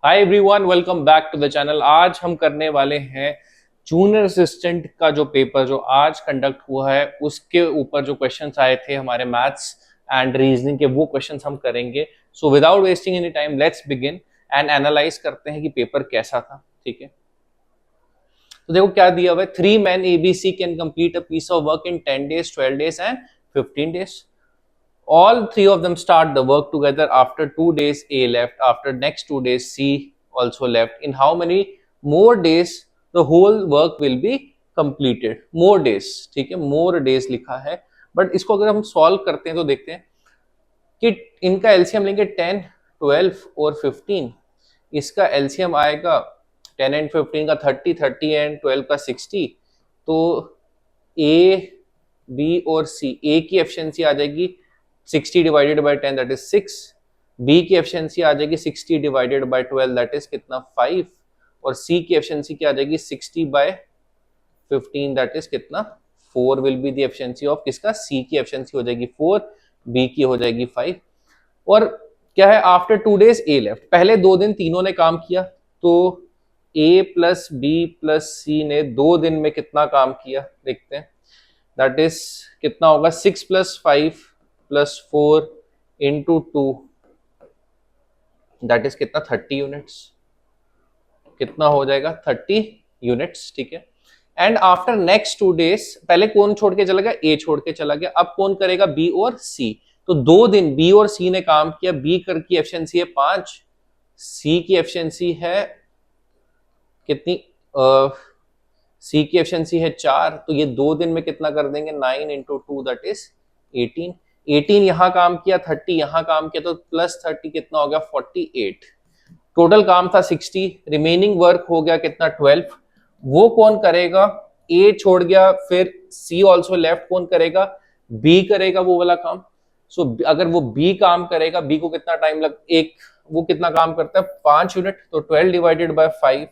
Hi everyone, welcome back to the channel. आज हम करने वाले हैं जूनियर असिस्टेंट का जो पेपर जो आज कंडक्ट हुआ है उसके ऊपर जो क्वेश्चंस आए थे हमारे मैथ्स एंड रीजनिंग के, वो क्वेश्चंस हम करेंगे। So without wasting any time let's begin and analyse करते हैं कि पेपर कैसा था। ठीक है, तो देखो क्या दिया हुआ है। 3 men ABC can complete a piece of work in 10 days, 12 days and 15 days. All three of them start the work together. After 2 days A left, after next 2 days C also left. In how many more days the whole work will be completed? More days, ठीक है, more days लिखा है। But इसको अगर हम solve करते हैं तो देखते हैं कि इनका एलसीएम लेंगे 10, 12 और 15। इसका एलसीएम आएगा 10 एंड 15 का 30, 30 एंड 12 का 60। तो ए, बी और सी, ए की एफिशिएंसी आ जाएगी 60 divided by 10 that is 6। B की एफिशिएंसी आ जाएगी 60 डिवाइडेड बाय 12 दैट इज कितना 5। और सी की एफिशिएंसी क्या आ जाएगी 60 बाय 15 दैट इज कितना 4 will be the efficiency of किसका, सी की एफिशिएंसी हो जाएगी 4, बी की हो जाएगी 5। और क्या है, आफ्टर 2 days ए लेफ्ट, पहले 2 दिन तीनों ने काम किया, तो ए प्लस बी प्लस सी ने 2 दिन में कितना काम किया देखते हैं। दैट इज कितना होगा 6 + 5 + 4 इंटू 2 दैट इज कितना 30 यूनिट्स। कितना हो जाएगा 30 यूनिट्स। ठीक है, एंड आफ्टर नेक्स्ट 2 days, पहले कौन छोड़ के चला गया, ए छोड़ के चला गया। अब कौन करेगा, बी और सी। तो 2 दिन बी और सी ने काम किया। बी कर की एफिशिएंसी है 5, सी की एफिशिएंसी है कितनी, सी की एफिशिएंसी है 4। तो ये 2 दिन में कितना कर देंगे, 9 इंटू 2 दैट इज 18। 18 यहां काम किया, 30 यहां काम किया, तो प्लस 30 कितना हो गया 48। टोटल काम था 60, रिमेनिंग वर्क हो गया कितना 12। वो कौन करेगा, ए छोड़ गया, फिर सी ऑल्सो लेफ्ट, कौन करेगा, बी करेगा वो वाला काम। सो अगर वो बी काम करेगा, बी को कितना टाइम लग, एक वो कितना काम करता है 5 यूनिट, तो 12 divided by 5।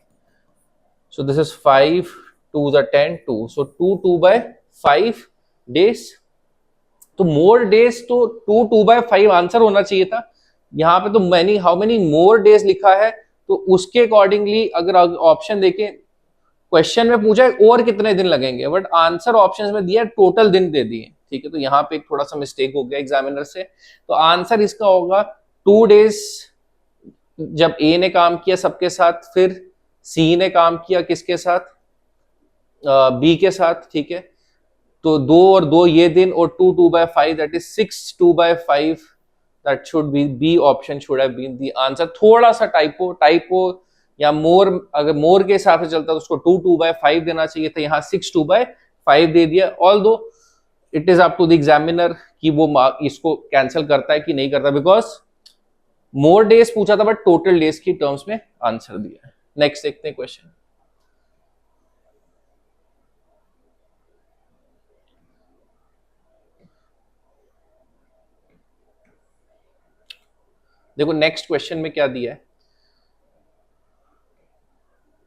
So this is 5 to the 10 2, so 2 by 5 days। तो मोर डेज तो 2 by 5 आंसर होना चाहिए था। यहाँ पे तो many how many more days लिखा है, तो उसके अकॉर्डिंगली अगर ऑप्शन देखें, क्वेश्चन में पूछा है और कितने दिन लगेंगे, बट आंसर ऑप्शंस में दिया टोटल दिन दे दिए। ठीक है, तो यहाँ पे एक थोड़ा सा मिस्टेक हो गया एग्जामिनर से। तो आंसर इसका होगा 2 days जब ए ने काम किया सबके साथ, फिर सी ने काम किया किसके साथ, बी के साथ। ठीक है, तो 2 और 2 ये दिन, और 2 by 5 that is 6 2 by 5 that should be B option should have been the answer. थोड़ा सा टाइपो या मोर, अगर मोर के हिसाब से चलता तो उसको 2 by 5 देना चाहिए था, यहाँ 6 by 5 दे दिया। Although it is up to the examiner कि वो इसको कैंसिल करता है कि नहीं करता, बिकॉज मोर डेज पूछा था बट टोटल डेज की टर्म्स में आंसर दिया है। नेक्स्ट देखते हैं क्वेश्चन। देखो नेक्स्ट क्वेश्चन में क्या दिया है,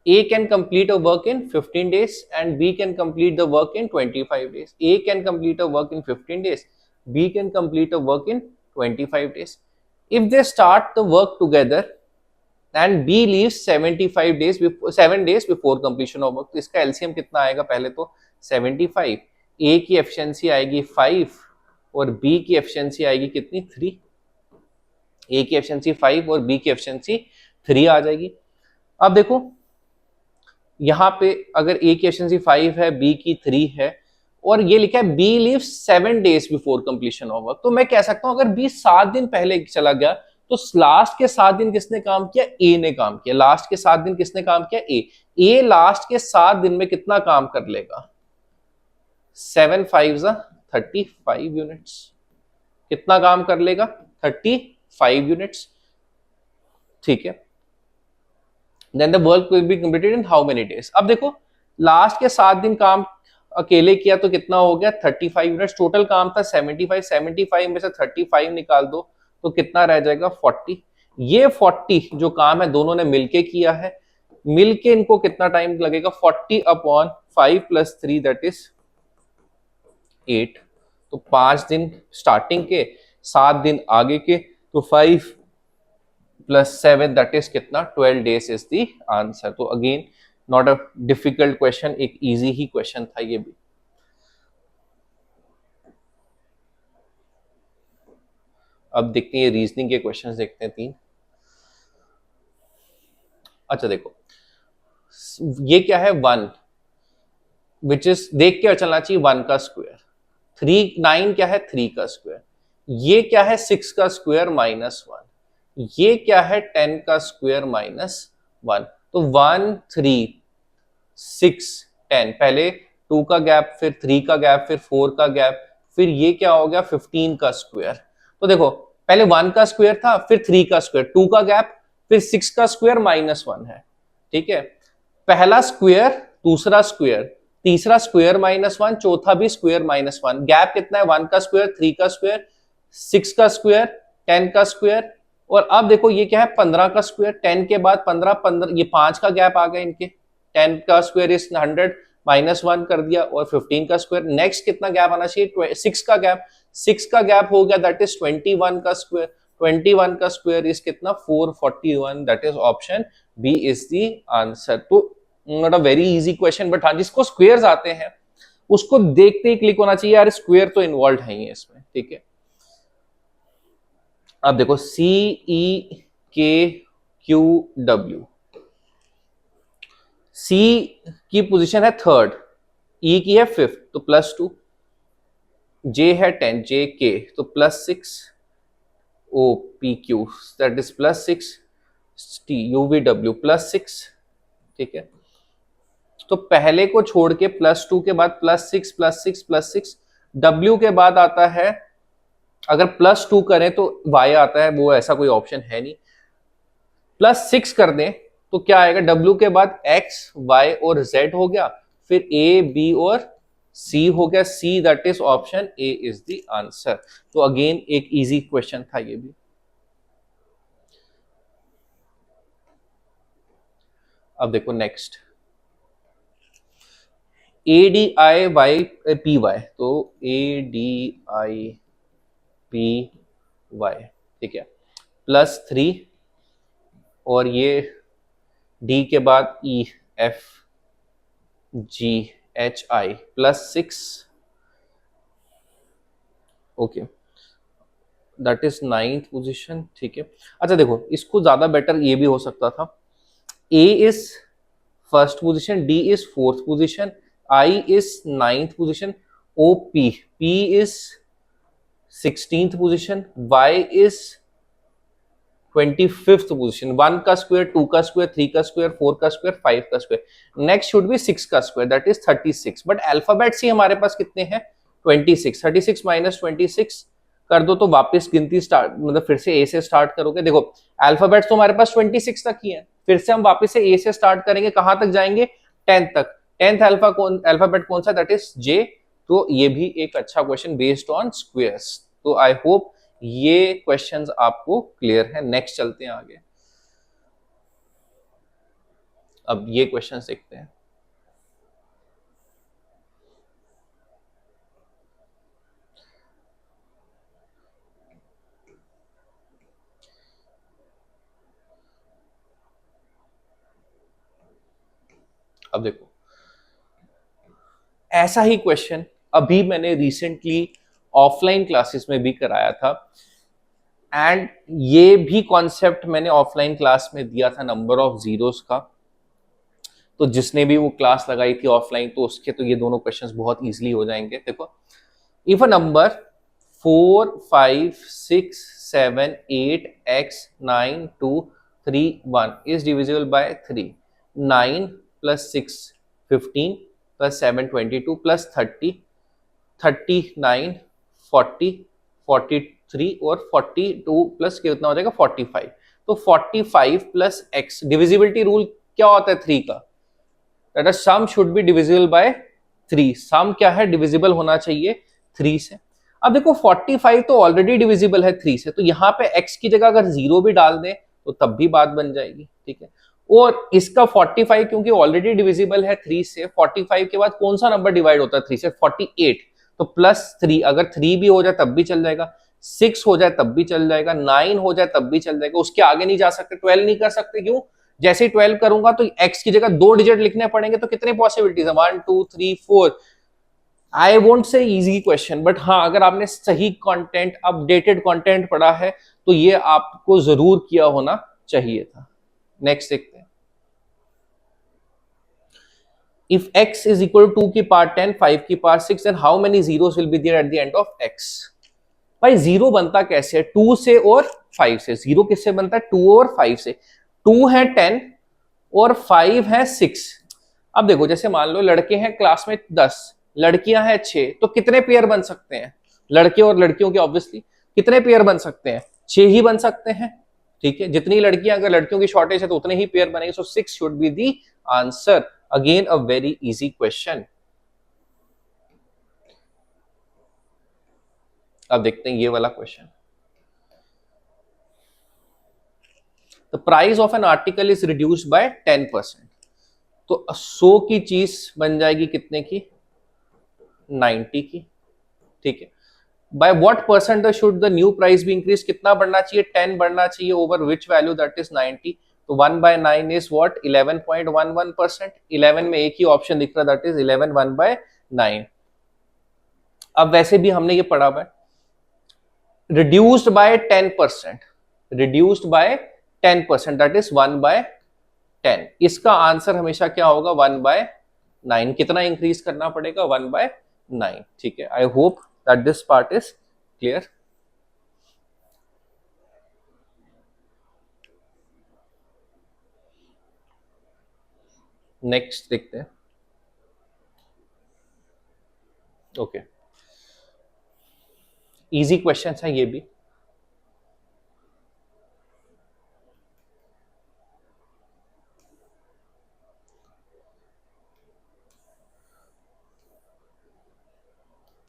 A can complete a work in 15 days and B can complete the work in 25 days. A can complete a work in 15 days, B can complete a work in 25 days. If they start the work together and B leaves 75 days before 7 days before completion of work, तो इसका LCM कितना आएगा, पहले तो 75, A की efficiency आएगी 5 और B की एफिशिएंसी आएगी कितनी 3। A की एफिशिएंसी 5 और B की एफिशिएंसी 3 आ जाएगी। अब देखो यहाँ पे अगर ए की एफिशिएंसी 5 है, बी की 3 है, और ये लिखा है B leave 7 days before completion of work, तो मैं कह सकता हूं अगर बी 7 दिन पहले चला गया तो लास्ट के 7 दिन किसने काम किया, ए ने काम किया। लास्ट के 7 दिन किसने काम किया, ए लास्ट के 7 दिन में कितना काम कर लेगा, 7 5 35 यूनिट्स। कितना काम कर लेगा 35 यूनिट्स। ठीक है, then the work will be completed in how many days। अब देखो लास्ट के 7 दिन काम अकेले किया तो कितना हो गया 35 यूनिट्स। टोटल काम था 75 में से 35 निकाल दो तो कितना रह जाएगा 40। ये 40 जो काम है दोनों ने मिलके किया है, मिलके इनको कितना टाइम लगेगा 40/5 + 3 दैट इज 8। तो 5 दिन स्टार्टिंग के, 7 दिन आगे के, तो 5 प्लस 7 दैट इज कितना 12 डेज इज द आंसर। तो again not a difficult question, एक इजी ही क्वेश्चन था ये भी। अब देखते हैं रीजनिंग के क्वेश्चंस देखते हैं 3। अच्छा देखो ये क्या है 1 विच इज देख के चलना चाहिए 1 का स्क्वायर। 9 क्या है 3 का स्क्वायर। ये क्या है 6 का स्क्वायर -1। ये क्या है 10 का स्क्वायर -1। तो 1 3 6 10, पहले 2 का गैप, फिर 3 का गैप, फिर 4 का गैप, फिर ये क्या हो गया 15 का स्क्वायर। तो देखो पहले 1 का स्क्वायर था, फिर 3 का स्क्वायर, 2 का गैप, फिर 6 का स्क्वायर -1 है। ठीक है, पहला स्क्वायर, दूसरा स्क्वायर, तीसरा स्क्वायर -1, चौथा भी स्क्वायर -1। गैप कितना है 1 का स्क्वायर, 3 का स्क्वायर, 6 का स्क्वायर, 10 का स्क्वायर। और अब देखो ये क्या है 15 का स्क्वायर, 10 के बाद 15 15, ये 5 का गैप आ गया इनके। 10 का स्क्वायर इज 100, -1 कर दिया, और 15 का स्क्वायर। नेक्स्ट कितना गैप आना चाहिए 6 का गैप। 6 का गैप हो गया दैट इज 21 का स्क्वायर। 21 का स्क्वायर इज कितना 441, that is option B is the answer. तो not a very easy question, but हाँ जिसको स्क्वायर्स आते हैं उसको देखते ही क्लिक होना चाहिए यार स्क्वायर तो इन्वॉल्व है ही इसमें। ठीक है, अब देखो CEKQW। सी की पोजीशन है 3rd, ई की है 5th तो +2, जे है 10, जे के तो +6, OPQ दैट इज +6, TUVW +6। ठीक है, तो पहले को छोड़ के +2 के बाद +6 +6 +6, W के बाद आता है, अगर +2 करें तो Y आता है, वो ऐसा कोई ऑप्शन है नहीं। +6 कर दें तो क्या आएगा W के बाद X Y और Z हो गया, फिर A B और C हो गया। C that is option A is the answer. तो अगेन एक इजी क्वेश्चन था ये भी। अब देखो नेक्स्ट ADIYPY, तो ADIPY ठीक है +3, और ये D के बाद EFGHI +6, okay that is 9th position. ठीक है, अच्छा देखो इसको ज्यादा बेटर ये भी हो सकता था, A is 1st position, D is 4th position, I is 9th position, OP P is 16th position, Y is 25th position. 1 का स्क्वायर, 2 का स्क्वायर, 3 का स्क्वायर, 4 का स्क्वायर, 5 का स्क्वायर। नेक्स्ट शुड बी 6 का square that is 36, but alphabets ही हमारे पास कितने हैं 26। 36 - 26 कर दो तो वापस गिनती स्टार्ट, मतलब फिर से ए से स्टार्ट करोगे। देखो अल्फाबेट्स तो हमारे पास 26 तक ही है, फिर से हम वापस से ए से स्टार्ट करेंगे, कहां तक जाएंगे 10 तक। 10th अल्फाबेट कौन सा दैट इज जे। तो ये भी एक अच्छा क्वेश्चन बेस्ड ऑन स्क्वायर्स। तो आई होप ये क्वेश्चंस आपको क्लियर है। नेक्स्ट चलते हैं आगे, अब ये क्वेश्चंस देखते हैं। अब देखो ऐसा ही क्वेश्चन अभी मैंने रिसेंटली ऑफलाइन क्लासेस में भी कराया था, एंड ये भी कॉन्सेप्ट मैंने ऑफलाइन क्लास में दिया था नंबर ऑफ जीरोस का। तो जिसने भी वो क्लास लगाई थी ऑफलाइन तो उसके तो ये दोनों क्वेश्चंस बहुत इजीली हो जाएंगे। देखो if a number 4 5 6 7 8 x 9 2 3 1 is divisible by 3, 9 plus 6 15 plus 7 22 plus 30 39 40 43 और 42 प्लस कितना हो जाएगा 45। तो 45 प्लस x, डिविजिबिलिटी रूल क्या होता है 3 का, that is sum should be divisible by 3। Sum क्या है डिविजिबल होना चाहिए 3 से। अब देखो 45 तो ऑलरेडी डिविजिबल है 3 से, तो यहाँ पे x की जगह अगर 0 भी डाल दें तो तब भी बात बन जाएगी। ठीक है, और इसका 45 क्योंकि ऑलरेडी डिविजिबल है 3 से, 45 के बाद कौन सा नंबर डिवाइड होता है 3 से 48, तो +3, अगर 3 भी हो जाए तब भी चल जाएगा। 6 हो जाए तब भी चल जाएगा, 9 हो जाए तब भी चल जाएगा, उसके आगे नहीं जा सकते, 12 नहीं कर सकते। क्यों? जैसे ही 12 करूंगा तो x की जगह 2 डिजिट लिखने पड़ेंगे, तो कितने पॉसिबिलिटीज है? 1 2 3 4। I won't say easy question, but हाँ अगर आपने सही कंटेंट, अपडेटेड कंटेंट पढ़ा है तो ये आपको जरूर किया होना चाहिए था। नेक्स्ट देखते हैं। If x is equal to 2 की पावर 10, 5 की power 6, then how many zeros will be there at the end of x? भाई जीरो बनता कैसे है? 2 से और 5 से। जीरो किससे बनता है? 2 और 5 से। 2 है 10 और 5 है 6। अब देखो जैसे मान लो लड़के हैं क्लास में 10, लड़कियां हैं 6, तो कितने पेयर बन सकते हैं? लड़के और लड़कियों के ऑब्वियसली कितने पेयर बन सकते हैं? 6 ही बन सकते हैं। ठीक है, जितनी लड़कियां, अगर लड़कियों की शॉर्टेज है तो उतने ही पेयर बनेंगे। सो 6 should be the answer. Again a very easy question. अब देखते हैं ये वाला question. The price of an article is reduced by 10%। तो 100 की चीज बन जाएगी कितने की? 90 की। ठीक है, by what percent should the new price be increase? कितना बढ़ना चाहिए? 10 बढ़ना चाहिए। Over which value? That is 90। तो 1/9 इज व्हाट? 11.11%। 11 में एक ही ऑप्शन दिख रहा, दैट इज 11 1/9। अब वैसे भी हमने ये पढ़ा हुआ है, reduced by 10%, reduced by 10%, that is 1/10। इसका आंसर हमेशा क्या होगा? 1/9। कितना इंक्रीज करना पड़ेगा? 1/9। ठीक है, आई hope that this part is clear. Next देखते हैं। ओके, इजी क्वेश्चन है ये भी।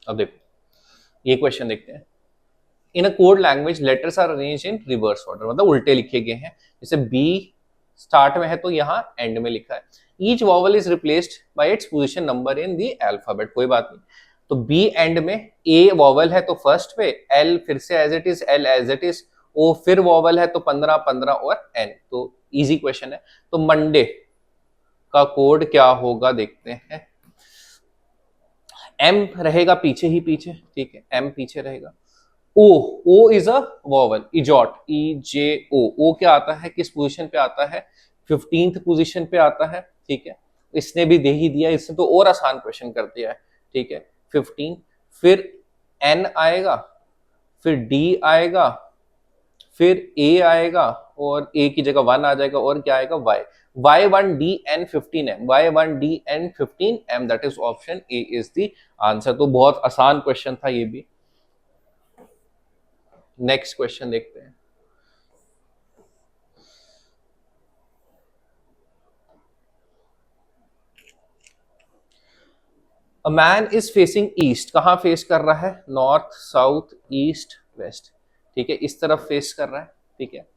अब देखो ये क्वेश्चन देखते हैं। In a code language letters are arrange in reverse order, मतलब उल्टे लिखे गए हैं। जैसे बी स्टार्ट में है तो यहाँ एंड में लिखा है। Each vowel is replaced by its position number in the alphabet. कोई बात नहीं, तो बी एंड में ए वॉवल है तो फर्स्ट पे, एल फिर से as it is, L as it is, O फिर वॉवल है तो 15 15 और एन। तो इजी क्वेश्चन है। तो मंडे का कोड क्या होगा देखते हैं। एम रहेगा पीछे ही पीछे, ठीक है, एम पीछे रहेगा। ओ, ओ इज अ वॉवल, इजॉट, ई जे ओ। ओ क्या आता है? किस पोजीशन पे आता है? 15th पोजीशन पे आता है। ठीक है, इसने भी दे ही दिया, इसने तो और आसान क्वेश्चन कर दिया है। ठीक है, 15। फिर एन आएगा, फिर डी आएगा, फिर ए आएगा, और ए की जगह 1 आ जाएगा, और क्या आएगा? Y. Y1DN15M, Y1DN15M, that is option A is the answer. तो बहुत आसान क्वेश्चन था ये भी। नेक्स्ट क्वेश्चन देखते हैं। A man is facing east. कहां फेस कर रहा है? North, south, east, west. ठीक है, इस तरफ फेस कर रहा है। ठीक है,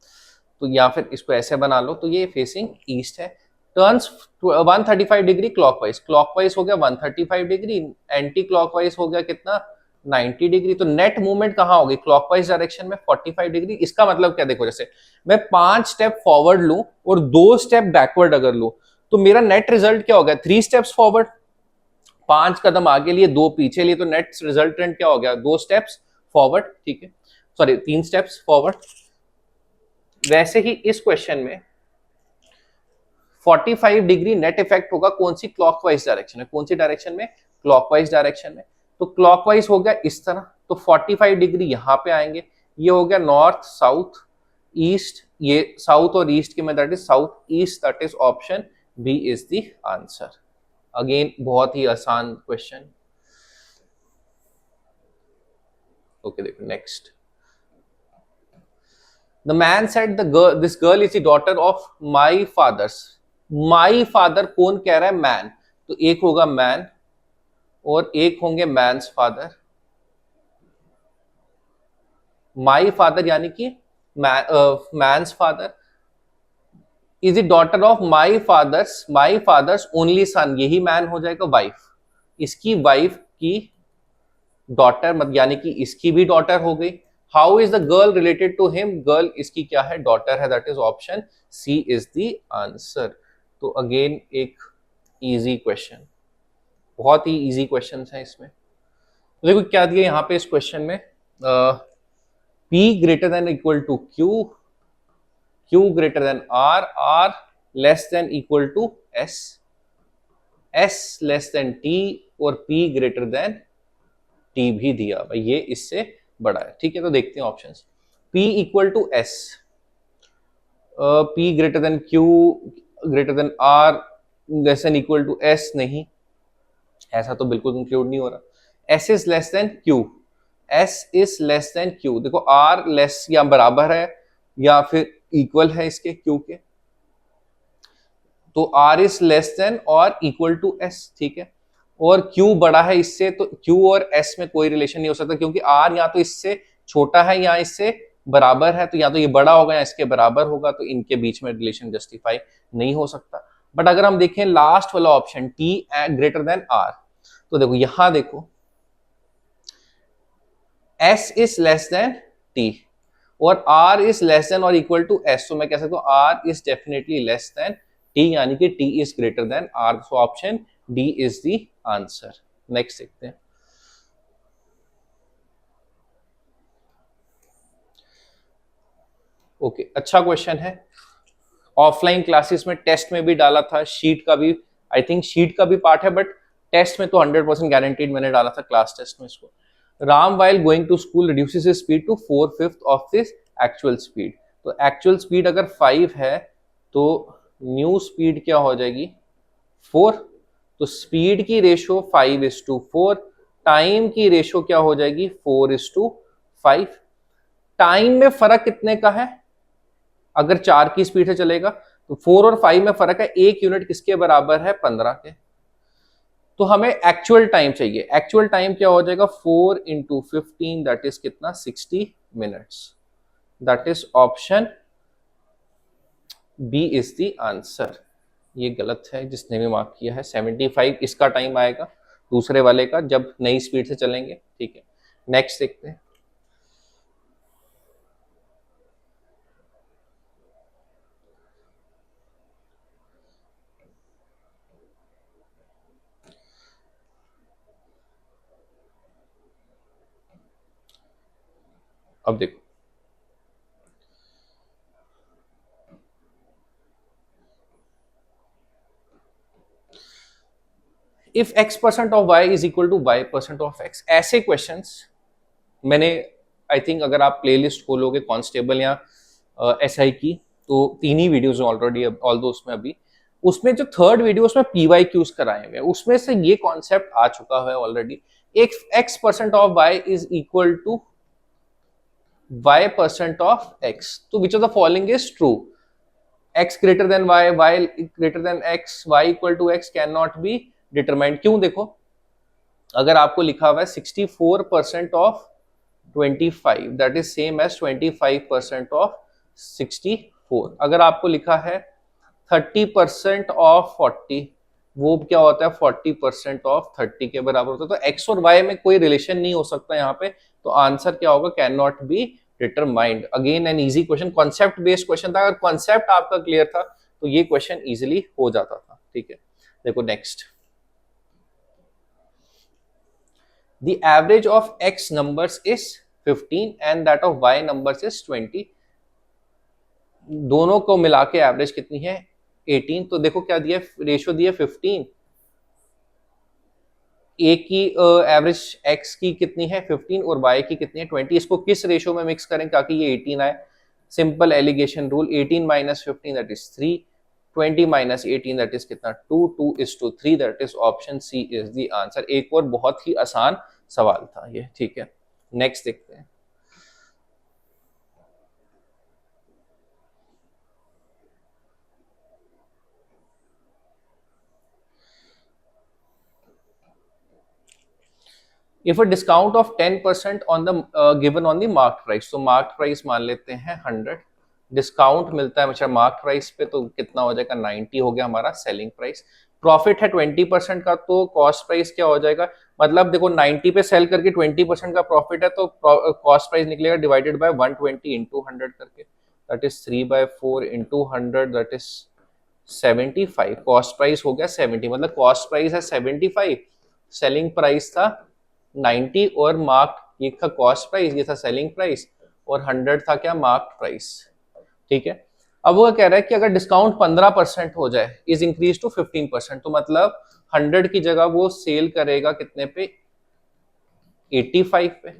तो या फिर इसको ऐसे बना लो, तो ये फेसिंग ईस्ट है। Turns 135 degree clockwise. क्लॉकवाइज हो गया 135 डिग्री, एंटी क्लॉकवाइज हो गया कितना? 90 डिग्री। तो नेट मूवमेंट कहां होगी? क्लॉकवाइज डायरेक्शन में 45 डिग्री। इसका मतलब क्या? देखो जैसे मैं 5 स्टेप फॉरवर्ड लूं और 2 स्टेप बैकवर्ड अगर लूं, तो मेरा नेट रिजल्ट क्या होगा? 3 स्टेप्स फॉरवर्ड, 5 कदम आगे लिए, 2 पीछे लिए, तो नेट रिजल्टेंट क्या हो गया? 2 स्टेप्स फॉरवर्ड। ठीक है, सॉरी 3 स्टेप्स फॉरवर्ड। वैसे ही इस क्वेश्चन में 45 डिग्री नेट इफेक्ट होगा कौन सी? क्लॉकवाइज डायरेक्शन में। कौन सी डायरेक्शन में? क्लॉकवाइज डायरेक्शन में। तो क्लॉकवाइज हो गया इस तरह, तो 45 डिग्री यहां पे आएंगे। ये हो गया नॉर्थ, साउथ, ईस्ट। ये साउथ और ईस्ट की में, that is south east, that is option B is the answer. Again बहुत ही आसान क्वेश्चन। ओके देखो next. The man said this girl is the daughter of my father's. My father कौन कह रहा है? मैन। तो एक होगा मैन और एक होंगे मैन्स फादर। माई फादर यानी कि man's father is the daughter of my father's only son. यही मैन हो जाएगा। वाइफ, इसकी वाइफ की डॉटर, मतलब यानी कि इसकी भी डॉटर हो गई। How is the girl related to him, girl इसकी क्या है, डॉटर है, that is option C is the answer. तो अगेन एक इजी क्वेश्चन, बहुत ही इजी क्वेश्चन है इसमें। तो देखो क्या दिया यहाँ पे इस क्वेश्चन में, P greater than equal to Q, Q greater than R less than equal to S, S less than T और P greater than T भी दिया भाई, ये इससे बड़ा है। ठीक है, तो देखते हैं options. P equal to S, P greater than Q greater than R less than equal to S, नहीं, ऐसा तो बिल्कुल इंक्लूड नहीं हो रहा। S is less than Q, S is less than Q, देखो R लेस या बराबर है या फिर इक्वल है इसके Q के, तो R इज लेस देन और इक्वल टू S, ठीक है। और Q बड़ा है इससे, तो Q और S में कोई रिलेशन नहीं हो सकता, क्योंकि R या तो इससे छोटा है या इससे बराबर है, तो या तो ये बड़ा होगा या इसके बराबर होगा, तो इनके बीच में रिलेशन जस्टिफाई नहीं हो सकता। बट अगर हम देखें लास्ट वाला option T greater than R, तो देखो यहां देखो S is less than T और R इज लेस देन और इक्वल टू S, तो मैं कह सकता हूं R is definitely less than T, यानी कि T is greater than R, so option D is the answer. Next देखते हैं। ओके, अच्छा क्वेश्चन है, ऑफलाइन क्लासेस में टेस्ट में भी डाला था, शीट का भी, आई थिंक शीट का भी पार्ट है, बट टेस्ट में तो 100% गारंटीड मैंने डाला था क्लास टेस्ट में इसको। Ram while going to school reduces his speed to 4/5 of this actual speed, तो एक्चुअल स्पीड अगर 5 है तो न्यू स्पीड क्या हो जाएगी 4, तो स्पीड की रेशो 5:4, टाइम की रेशो क्या हो जाएगी 4:5। टाइम में फर्क कितने का है, अगर 4 की स्पीड से चलेगा तो 4 और 5 में फर्क है 1 यूनिट, किसके बराबर है 15 के। तो हमें एक्चुअल टाइम चाहिए, एक्चुअल टाइम क्या हो जाएगा 4 × 15, दैट इज कितना 60 minutes, that is option B is the answer. ये गलत है जिसने भी मार्क किया है, 75 इसका टाइम आएगा दूसरे वाले का जब नई स्पीड से चलेंगे। ठीक है, नेक्स्ट देखते हैं। अब देखो if x% of y is equal to y% of x, ऐसे क्वेश्चंस मैंने आई थिंक अगर आप प्लेलिस्ट खोलोगे कांस्टेबल या SI की, तो 3 ही वीडियोस ऑलरेडी, ऑल दो उसमें अभी, उसमें जो थर्ड वीडियो उसमें PYQs कराए हुए हैं, उसमें से ये कॉन्सेप्ट आ चुका है ऑलरेडी। एक x% of y is equal to y% of x, तो which of the following is true, x greater than y, y greater than x, y equal to x can not be determined. क्यों, देखो अगर आपको लिखा हुआ है 64% ऑफ 25, that is same as 25% of 64, अगर आपको लिखा है 30% ऑफ 40, वो क्या होता है 40% ऑफ 30 के बराबर होता है, तो x और y में कोई रिलेशन नहीं हो सकता यहाँ पे, तो आंसर क्या होगा can not be determined. Again an easy question, concept based question था, अगर कॉन्सेप्ट आपका क्लियर था तो ये क्वेश्चन इजीली हो जाता था। ठीक है, देखो next, the average of x numbers is 15 and that of y numbers is 20, दोनों को मिला के एवरेज कितनी है 18, तो देखो क्या दिया रेशियो दिया 15, ए की एवरेज x की कितनी है 15 और y की कितनी है 20, इसको किस रेशियो में मिक्स करें ताकि ये 18 आए, simple alligation rule, 18 - 15 that is 3, 20 - 18 that is कितना 2, 2:3, that is option C is the answer. एक और बहुत ही आसान सवाल था ये। ठीक है, नेक्स्ट देखते हैं। If a discount of 10% on the given on the mark price, तो मार्क प्राइस मान लेते हैं 100, डिस्काउंट मिलता है हमेशा मार्क प्राइस पे, तो कितना हो जाएगा 90 हो गया हमारा सेलिंग प्राइस। प्रॉफिट है 20% का, तो कॉस्ट प्राइस क्या हो जाएगा, मतलब देखो 90 पे सेल करके 20% का प्रॉफिट है, तो कॉस्ट प्राइस निकलेगा डिवाइडेड बाय 120 इंटू 100 करके, that is 3/4 into 100, that is 75। Cost price हो गया 70, मतलब कॉस्ट प्राइस है 75, सेलिंग प्राइस था 90, और मार्क ये था कॉस्ट प्राइस, ये था सेलिंग प्राइस, और 100 था क्या मार्क प्राइस। ठीक है, अब वो कह रहा है कि अगर डिस्काउंट 15% हो जाए, इज इंक्रीज टू 15%, तो मतलब 100 की जगह वो सेल करेगा कितने पे, 85 पे।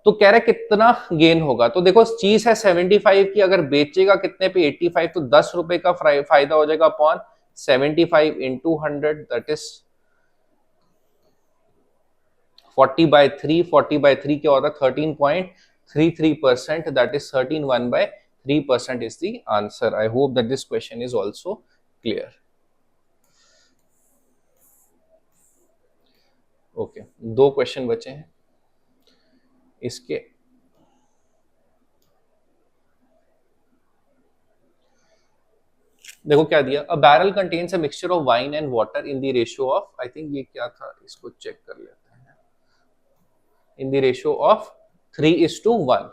तो कह रहा है कितना गेन होगा, तो देखो चीज है 75 की, अगर बेचेगा कितने पे 85, तो 10 रुपए का फायदा हो जाएगा अपॉन 75 इंटू 100, दैट इज 40/3। 40/3 क्या होता है 13.33%, that is 13.1/3% is the answer. I hope that this question is also clear. Okay, 2 question बचे हैं इसके। देखो क्या दिया, अ barrel contains a mixture of wine and water in the ratio of, I think ये क्या था, इसको चेक कर लेते हैं, in the ratio of 3:1,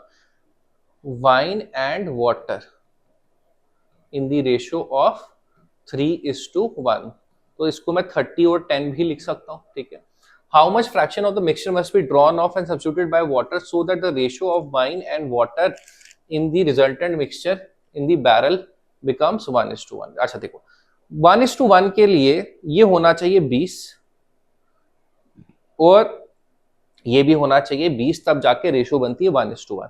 wine and water in the ratio of 3:1, तो इसको मैं 30 और 10 भी लिख सकता हूँ। ठीक है, how much fraction of the mixture must be drawn of and substituted by water so that the ratio of wine and water in the resultant mixture in the barrel becomes 1:1। अच्छा देखो 1:1 के लिए ये होना चाहिए 20, और ये भी होना चाहिए 20, तब जाके रेशियो बनती है 1:1।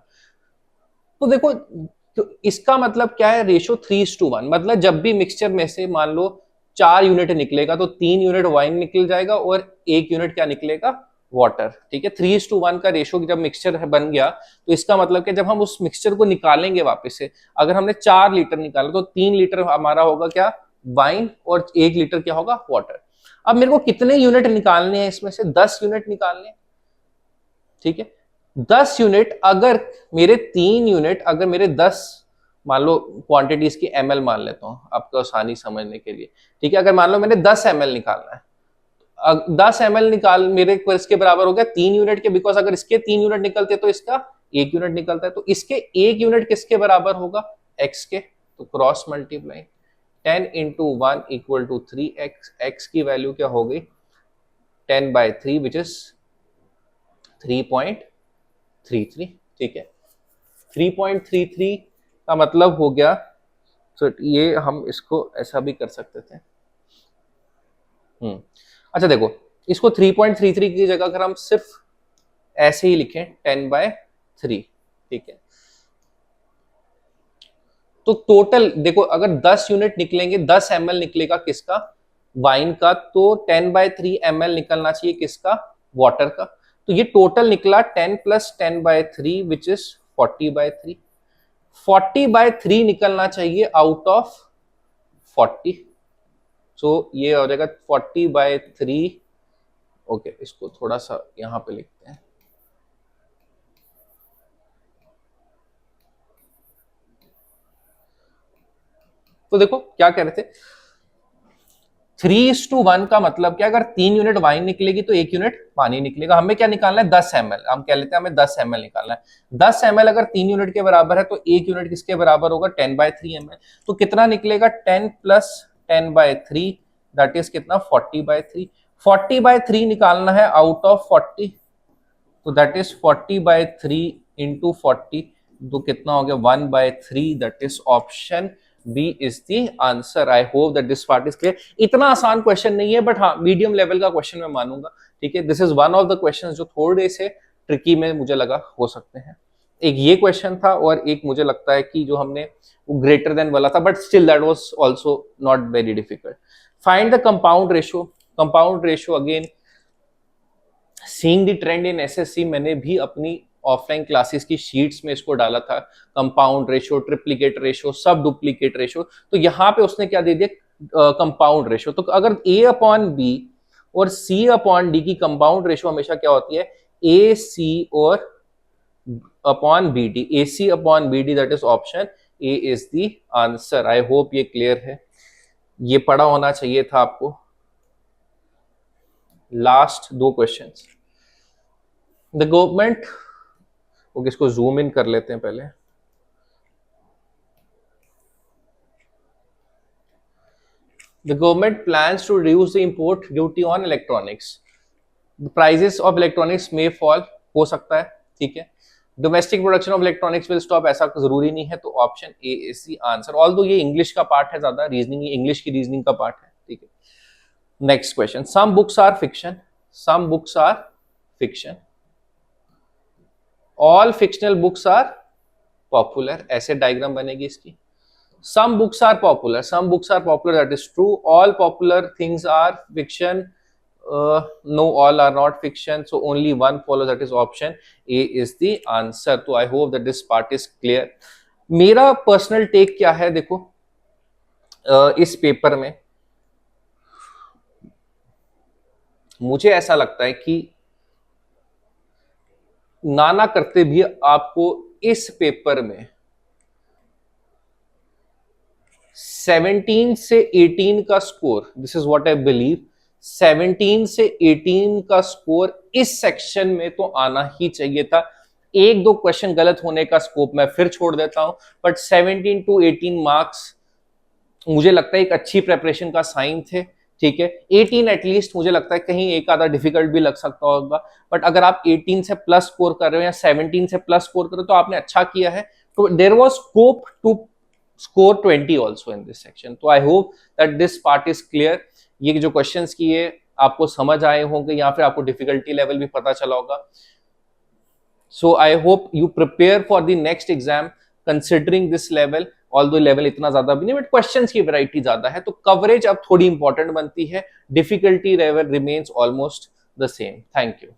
तो देखो, तो इसका मतलब क्या है, रेशियो 3:1, मतलब जब भी मिक्सचर में से मान लो 4 यूनिट निकलेगा, तो 3 यूनिट वाइन निकल जाएगा और 1 यूनिट क्या निकलेगा, वाटर। ठीक है, 3:1 का रेशियो जब मिक्सचर बन गया, तो इसका मतलब कि जब हम उस मिक्सचर को निकालेंगे वापस से, अगर हमने 4 लीटर निकाला, तो 3 लीटर हमारा होगा क्या, वाइन, और 1 लीटर क्या होगा, वाटर। अब मेरे को कितने यूनिट निकालने हैं, इसमें से 10 यूनिट निकालने हैं। ठीक है, 10 यूनिट, अगर मेरे 3 यूनिट, अगर मेरे 10 मान लो क्वांटिटीज की ml मान लेता हूं आपको आसानी समझने के लिए। ठीक है, अगर मान लो मैंने 10 ml निकालना है, 10 ml निकाल मेरे को इसके बराबर हो गया 3 यूनिट के, बिकॉज अगर इसके 3 यूनिट निकलते तो इसका 1 यूनिट निकलता है, तो इसके 1 यूनिट किसके बराबर होगा, x के, तो cross multiply 10 into 1 equal to 3x, x की वैल्यू क्या हो गई 10/3 विच इज 3.33। ठीक है, 3.33 का मतलब हो गया, तो ये हम इसको ऐसा भी कर सकते थे। अच्छा देखो, इसको 3.33 की जगह अगर हम सिर्फ ऐसे ही लिखें 10/3, ठीक है, तो टोटल देखो अगर 10 यूनिट निकलेंगे, 10 ml निकलेगा किसका, वाइन का, तो 10/3 ml निकलना चाहिए किसका, वाटर का। तो ये टोटल निकला 10 + 10/3 विच इज 40/3। 40/3 निकलना चाहिए आउट ऑफ 40, सो ये हो जाएगा 40/3। ओके, इसको थोड़ा सा यहां पे लिखते हैं। तो देखो क्या कह रहे थे, 3:1 का मतलब क्या, अगर 3 यूनिट वाइन निकलेगी तो 1 यूनिट पानी निकलेगा। हमें क्या निकालना है, 10 ml, हम कह लेते हैं हमें 10 ml निकालना है। 10 ml अगर 3 यूनिट के बराबर है, तो 1 यूनिट किसके बराबर होगा, 10/3 ml। तो कितना निकलेगा, 10 + 10/3, दैट इज कितना, 40/3। 40/3 निकालना है आउट ऑफ 40, तो दैट इज 40/3 इंटू 40, तो कितना हो गया 1/3, that is option B is the answer. I hope that this part is clear. इतना आसान क्वेश्चन नहीं है, बट हाँ मीडियम लेवल का क्वेश्चन मैं मानूंगा। ठीक है, this is one of the questions जो थोड़े से ट्रिकी में मुझे लगा हो सकते हैं। एक ये क्वेश्चन था, और एक मुझे लगता है कि जो हमने वो ग्रेटर देन वाला था, but still that was also not very difficult. Find the compound ratio. Compound ratio again seeing the trend in SSC, मैंने भी अपनी ऑफलाइन क्लासेस की शीट्स में इसको डाला था, कंपाउंड रेशियो, ट्रिप्लीकेट रेशियो, सब डुप्लीकेट रेशियो। तो यहाँ पे उसने क्या दे दिया, कंपाउंड रेशियो। तो अगर A/B और C/D की कंपाउंड रेशियो हमेशा क्या होती है, AC और upon BD, AC/BD, that is option A is the answer. I hope ये क्लियर है, ये पढ़ा होना चाहिए था आपको। Last 2 questions. The government, okay इसको जूम इन कर लेते हैं पहले। The government plans to reduce the import duty on electronics. The prices of electronics may fall, हो सकता है, ठीक है। Domestic production of electronics will stop, ऐसा जरूरी नहीं है, तो option A is the answer. Although ये इंग्लिश का पार्ट है, ज्यादा रीजनिंग, इंग्लिश की रीजनिंग का पार्ट है, ठीक है। Next question, some books are fiction, some books are fiction, all fictional books are popular, ऐसे डायग्राम बनेगी इसकी। Some books are popular, some books are popular, that is true. All popular things are fiction. No, all are not fiction, so only one follows, that is option A is the answer. So I hope that this part is clear. मेरा personal take क्या है, देखो इस paper में मुझे ऐसा लगता है कि नाना करते भी आपको इस पेपर में 17 से 18 का score, this is what I believe, 17 से 18 का स्कोर इस सेक्शन में तो आना ही चाहिए था। 1-2 क्वेश्चन गलत होने का स्कोप मैं फिर छोड़ देता हूं, बट 17 to 18 मार्क्स मुझे लगता है एक अच्छी प्रेपरेशन का साइन थे, ठीक है। 18 एटलीस्ट मुझे लगता है कहीं एक आधा डिफिकल्ट भी लग सकता होगा, बट अगर आप 18 से प्लस स्कोर कर रहे हो या 17 से प्लस स्कोर कर रहे हो तो आपने अच्छा किया है। तो there was scope to score 20 also in this section. तो I hope that this part is clear. ये जो questions किए आपको समझ आए होंगे या फिर आपको difficulty level भी पता चला होगा। So I hope you prepare for the next exam considering this level. Although level इतना ज्यादा भी नहीं, but questions की variety ज्यादा है, तो coverage अब थोड़ी important बनती है, difficulty level remains almost the same. Thank you.